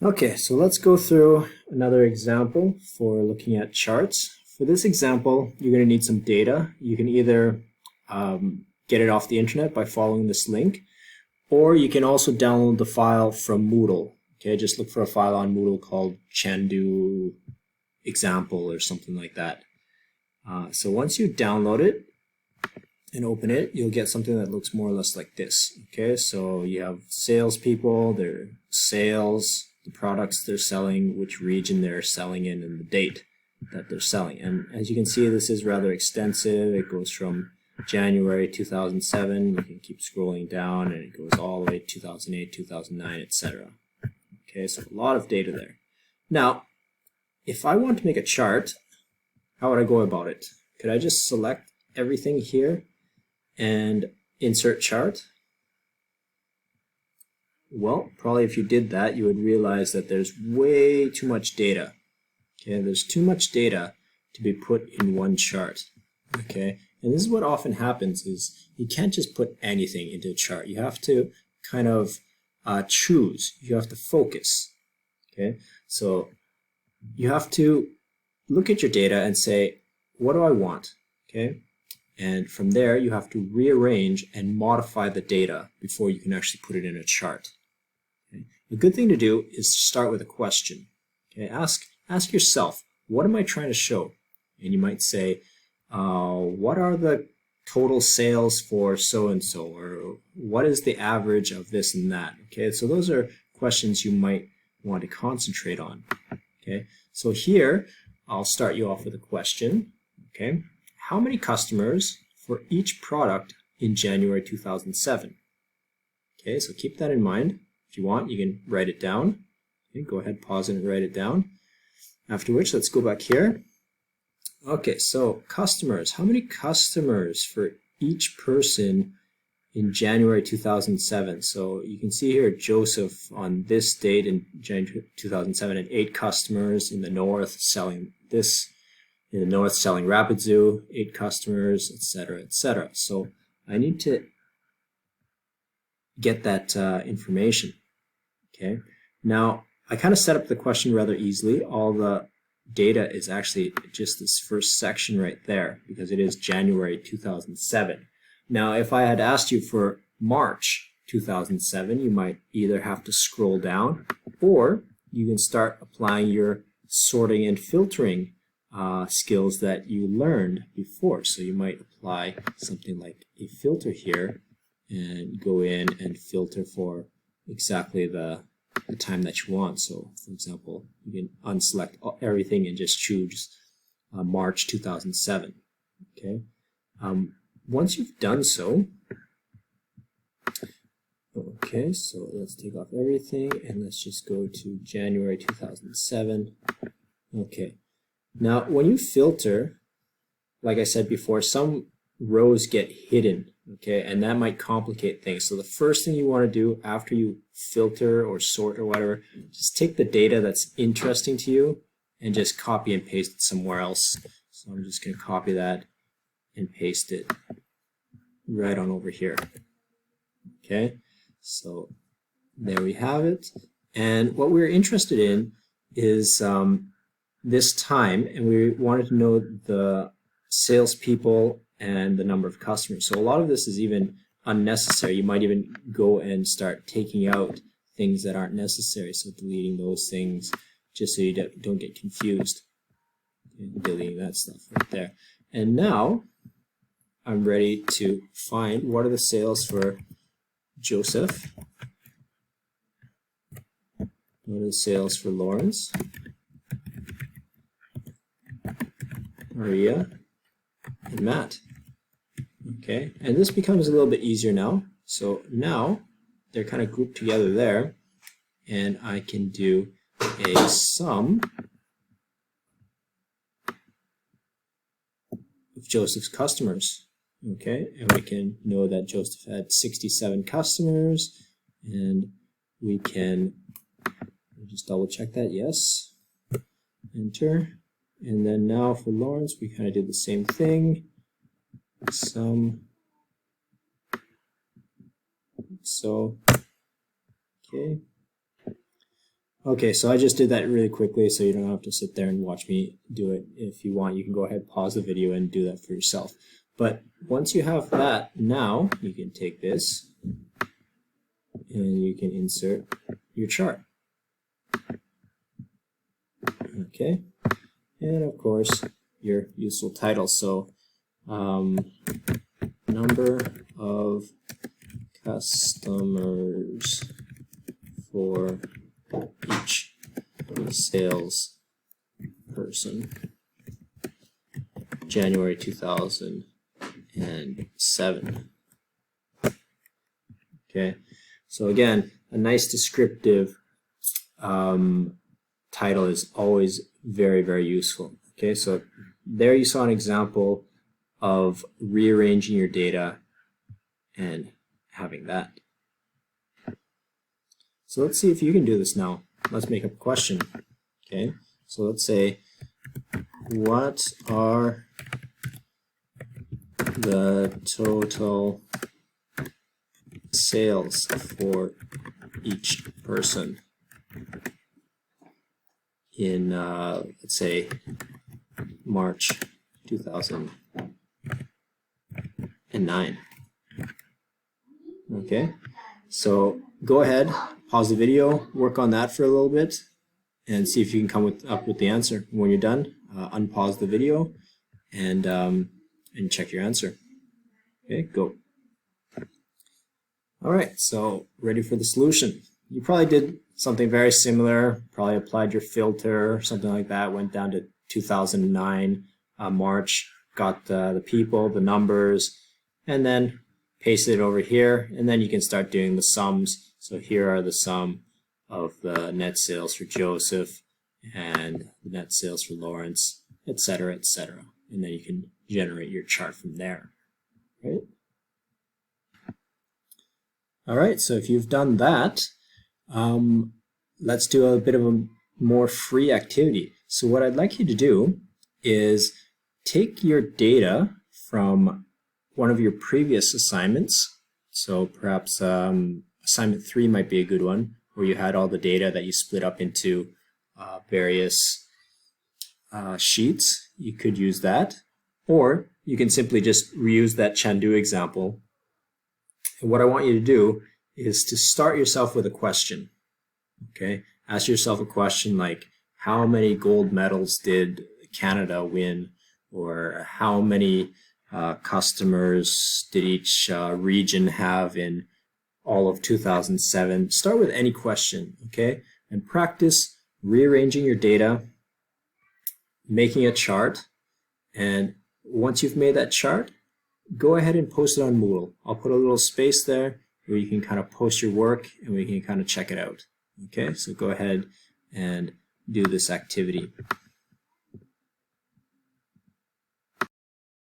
Okay, so let's go through another example for looking at charts. For this example, you're going to need some data. You can either get it off the internet by following this link, or you can also download the file from Moodle. Okay, just look for a file on Moodle called Chandu example or something like that. So once you download it and open it, you'll get something that looks more or less like this. Okay, so you have salespeople, their sales, the products they're selling, which region they're selling in, and the date that they're selling. And as you can see, this is rather extensive. It goes from January 2007. You can keep scrolling down, and it goes all the way to 2008, 2009, etc. Okay, so a lot of data there. Now, if I want to make a chart, how would I go about it? Could I just select everything here and insert chart? Well, probably if you did that, you would realize that there's way too much data. Okay, there's too much data to be put in one chart. Okay, and this is what often happens is you can't just put anything into a chart. You have to kind of choose. You have to focus. Okay, so you have to look at your data and say, what do I want? Okay, and from there you have to rearrange and modify the data before you can actually put it in a chart. Okay? A good thing to do is to start with a question. Okay, ask yourself, what am I trying to show? And you might say, what are the total sales for so and so, or what is the average of this and that? Okay, so those are questions you might want to concentrate on. Okay, so here I'll start you off with a question. Okay, how many customers for each product in January 2007? Okay, so keep that in mind. If you want, you can write it down. Okay, go ahead, pause it and write it down. After which, let's go back here. Okay, so customers. How many customers for each person in January 2007? So you can see here Joseph on this date in January 2007 had 8 customers in the north selling this, in the north selling Rapid Zoo, 8 customers, etc., etc. So I need to get that information. Okay, now I kind of set up the question rather easily. All the data is actually just this first section right there because it is January 2007. Now, if I had asked you for March 2007, you might either have to scroll down or you can start applying your sorting and filtering skills that you learned before. So you might apply something like a filter here and go in and filter for exactly the time that you want. So, for example, you can unselect everything and just choose March 2007. Okay. Once you've done so, okay, so let's take off everything and let's just go to January 2007. Okay. Now, when you filter, like I said before, some rows get hidden. Okay, and that might complicate things. So the first thing you want to do after you filter or sort or whatever, just take the data that's interesting to you and just copy and paste it somewhere else. So I'm just going to copy that and paste it right on over here. Okay, so there we have it. And what we're interested in is this time, and we wanted to know the salespeople and the number of customers. So a lot of this is even unnecessary. You might even go and start taking out things that aren't necessary. So deleting those things just so you don't get confused. And deleting that stuff right there. And now I'm ready to find what are the sales for Joseph. What are the sales for Lawrence, Maria, and Matt. Okay, and this becomes a little bit easier now. So now they're kind of grouped together there, and I can do a sum of Joseph's customers. Okay, and we can know that Joseph had 67 customers, and we can just double check that. Yes, enter. And then now for Lawrence, we kind of did the same thing. Sum. So, okay. Okay, so I just did that really quickly, so you don't have to sit there and watch me do it. If you want, you can go ahead, pause the video, and do that for yourself. But once you have that, now you can take this and you can insert your chart. Okay, and of course your useful title. So number of customers for each sales person, January 2007. Okay, so again, a nice descriptive title is always very, very useful. Okay, so there you saw an example of rearranging your data and having that. So let's see if you can do this now. Let's make up a question. Okay, so let's say, what are the total sales for each person in, let's say, March 2009. Okay, so go ahead, pause the video, work on that for a little bit, and see if you can come up with the answer. When you're done, unpause the video and check your answer. Okay, go. All right, so ready for the solution. You probably did something very similar, probably applied your filter or something like that, went down to 2009 March, got the people, the numbers, and then pasted it over here, and then you can start doing the sums. So here are the sum of the net sales for Joseph and the net sales for Lawrence, etc., etc. And then you can generate your chart from there. Right? All right, so if you've done that, let's do a bit of a more free activity. So what I'd like you to do is take your data from one of your previous assignments. So perhaps assignment 3 might be a good one, where you had all the data that you split up into various sheets. You could use that, or you can simply just reuse that Chandu example. And what I want you to do is to start yourself with a question. Okay, ask yourself a question like, how many gold medals did Canada win, or how many customers did each region have in all of 2007? Start with any question, okay, and practice rearranging your data, making a chart, and once you've made that chart, go ahead and post it on Moodle. I'll put a little space there where you can kind of post your work and we can kind of check it out. Okay, so go ahead and do this activity.